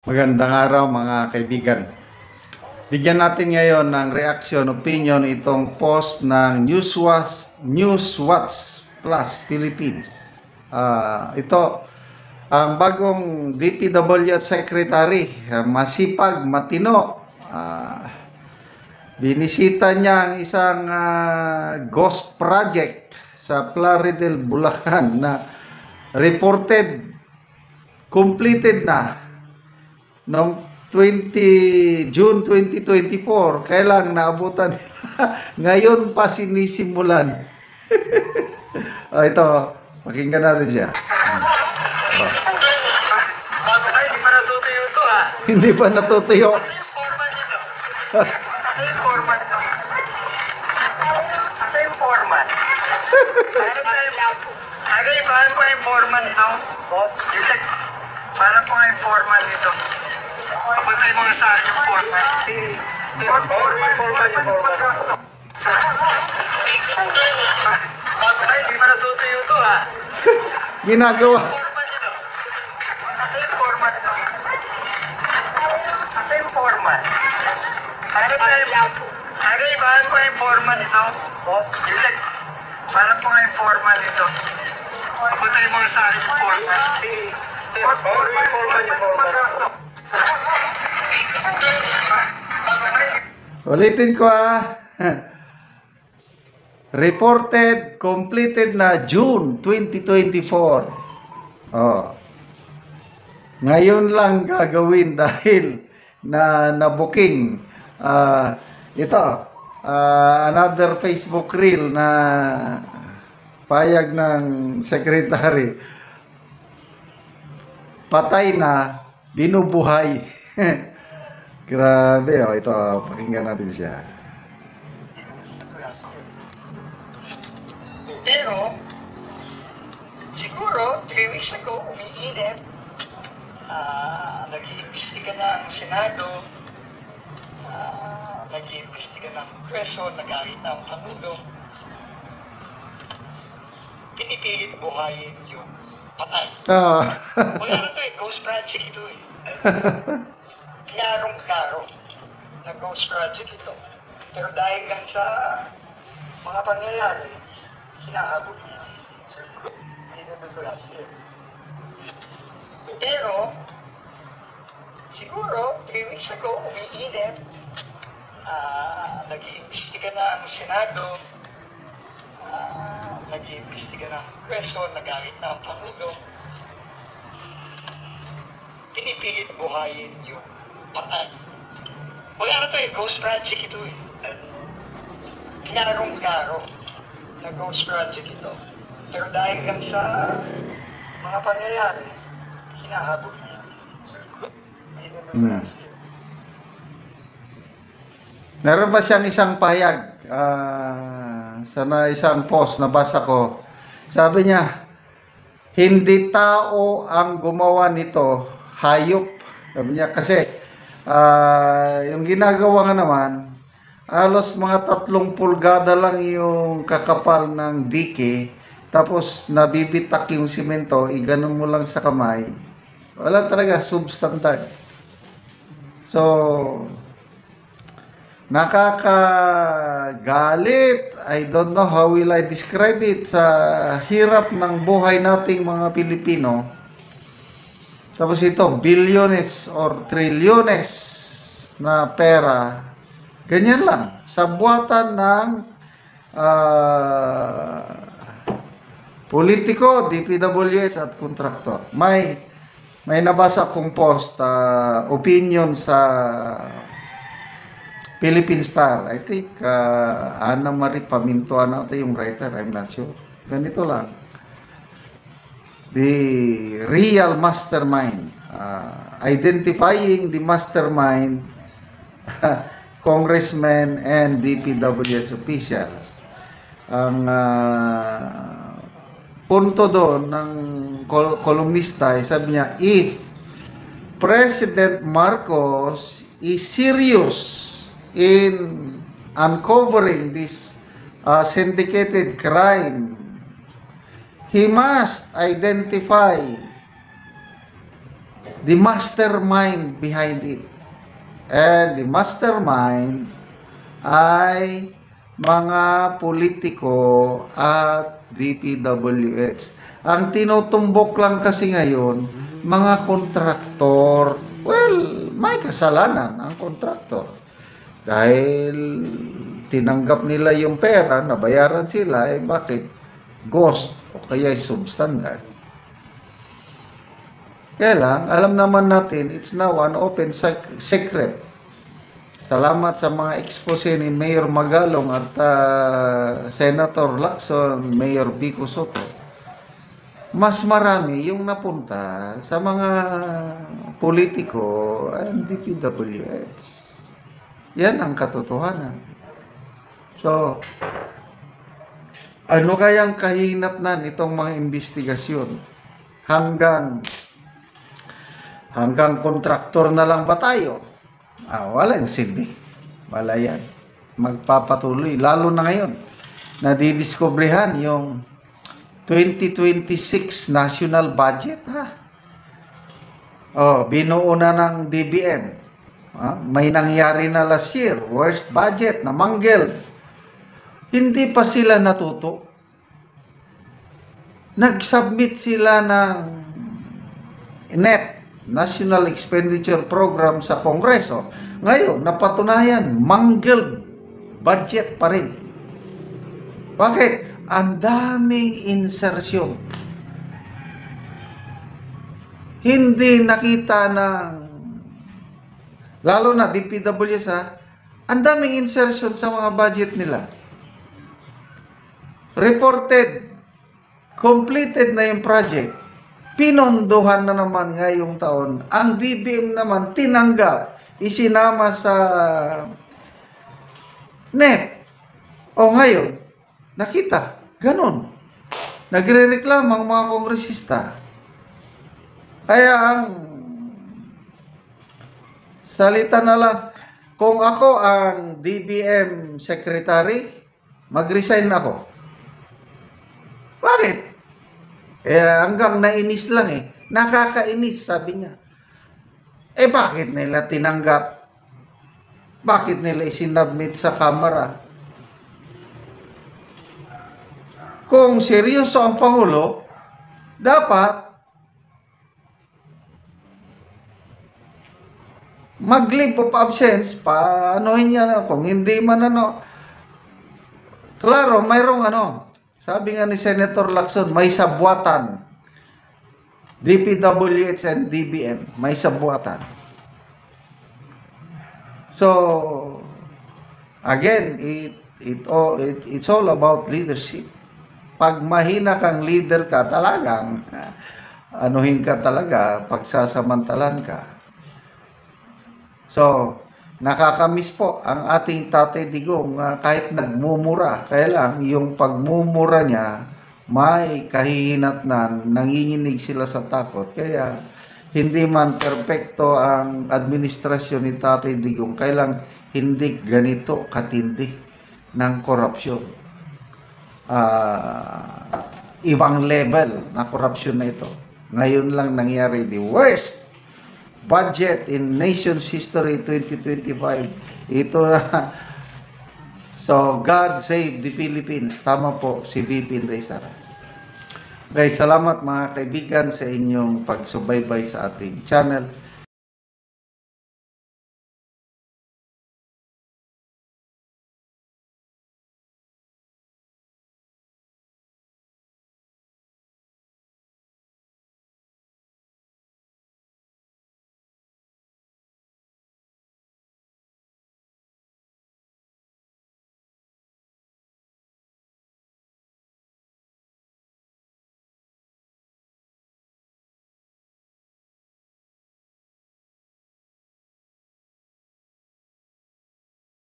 Magandang araw mga kaibigan. Bigyan natin ngayon ng reaction, opinion itong post ng Newswatch Plus Philippines. Ito, ang bagong DPW at Secretary, masipag, matino. Binisita niya ang isang ghost project sa Plaridel, Bulacan na reported, completed na noong June 2024, kailang naabutan ngayon pa sinisimulan. Ito, pakinggan natin siya. Hindi pa natutuyo ito ha. Hindi pa natutuyo. Asa yung foreman nito? Asa yung foreman nito? Asa yung foreman? Ibahan ko yung foreman nito. Boss? Yusek, paano ko yung foreman nito? Kapatay mo nga sa akin yung foreman. Si foreman yung foreman. Hindi pa natutuyo ito ha. Ginagawa. Foreman nito. Asa yung foreman nito? Asa yung foreman? Ibahan ko yung foreman nito. Boss? Yusek, paano ko nga yung foreman nito? Kapatay mo nga sa akin yung foreman. Si foreman yung foreman. Ulitin ko Reported, completed na June 2024. Ngayon lang gagawin dahil na-booking. Ito, another Facebook reel na payag ng secretary. Patay na, binubuhay. Grabe, ito, pakinggan natin siya. Pero, siguro, 3 weeks ago, umiinit. Nag-iimbestiga na ang Senado. Nag-iimbestiga na ang Kongreso. Nag-arit na ang Pangulo. Pinipilit buhayin yung patay. Wala na ito ghost project ito Klarong-klaro na ghost project ito. Pero dahil lang sa mga pangyayari, hinahabol niya. So, hindi na ito last year. Pero, siguro, 3 weeks ago, umiinit. Nag-iimbestiga na ang Senado. Nag-iimbestiga na ang Kongreso. Nag-arit na ang Pangulo. Pinipilit buhayin yung patay. Wala na ito ghost project ito Klarong-klaro na ghost project ito. Pero dahil lang sa mga pangyayari, hinahabol niya. So, hindi na Meron ba siyang isang pahayag sa isang post na basa ko? Sabi niya, hindi tao ang gumawa nito, hayop. Sabi niya kasi yung ginagawa nga naman, halos mga 3 pulgada lang yung kakapal ng dike, tapos nabibitak yung simento, iganon mo lang sa kamay. Wala talaga, substandard. So, nakakagalit. I don't know how will I describe it sa hirap ng buhay nating mga Pilipino. Tapos ito, bilyones or trilyones na pera. Ganyan lang. Sa buwatan ng politiko, DPWH at kontraktor. May nabasa kong post, opinion sa Philippine Star. I think Ana Marie Pamintuan ata yung writer, I'm not sure. Ganito lang. The real mastermind. Identifying the mastermind, congressmen and DPWH officials. Ang punto doon ng kolumnista, sabi niya, if President Marcos is serious in uncovering this syndicated crime, he must identify the mastermind behind it. And the mastermind ay mga politiko at DPWH. Ang tinutumbok lang kasi ngayon, mga kontraktor, well, may kasalanan ang kontraktor. Dahil tinanggap nila yung pera, nabayaran sila, eh bakit ghost o kaya substandard? Kaya lang, alam naman natin, it's now an open secret. Salamat sa mga expose ni Mayor Magalong at Senator Lacson, Mayor Vico Soto. Mas marami yung napunta sa mga politiko and DPWH. Yan ang katotohanan. So, ano kayang kahinatnan itong mga investigasyon? Hanggang kontraktor na lang ba tayo? Wala yung silbi. Wala yan. Magpapatuloy. Lalo na ngayon, nadidiscoveryhan yung 2026 national budget. Binuo na ng DBM. May nangyari na last year. Worst budget na manggel. Hindi pa sila natuto. Nag-submit sila ng NEP, National Expenditure Program sa Kongreso. Ngayon, napatunayan, mangled budget pa rin. Bakit? Ang daming insertion. Hindi nakita ng, lalo na DPWS ang daming insertion sa mga budget nila. Reported, completed na yung project. Pinondohan na naman ngayong taon. Ang DBM naman tinanggap, isinama sa NEP. O ngayon, nakita, ganon. Nagre-reklamo ang mga kongresista. Kaya ang salita na lang, kung ako ang DBM secretary, mag-resign ako. Bakit? Hanggang nainis lang Nakakainis, sabi niya. Bakit nila tinanggap? Bakit nila isinabmit sa Kamara? Kung seryoso ang Pangulo, dapat mag-leave of absence, paanohin niya kung hindi man Klaro, mayroong sabi nga ni Senator Lacson, may sabwatan. DPWH and DBM, may sabwatan. So, again, it's all about leadership. Pag mahina kang leader ka, talagang anuhin ka talaga, pagsasamantalan ka. So, nakakamiss po ang ating Tatay Digong kahit nagmumura. Kaya lang, yung pagmumura niya, may kahihinatnan, nanginginig sila sa takot. Kaya, hindi man perpekto ang administrasyon ni Tatay Digong, kaya lang hindi ganito katindi ng korupsyon. Ibang level na korupsyon na ito. Ngayon lang nangyari the worst budget in nation's history 2025. Ito na. So, God save the Philippines. Tama po si VP Inday Sara. Guys, salamat mga kaibigan sa inyong pagsubaybay sa ating channel.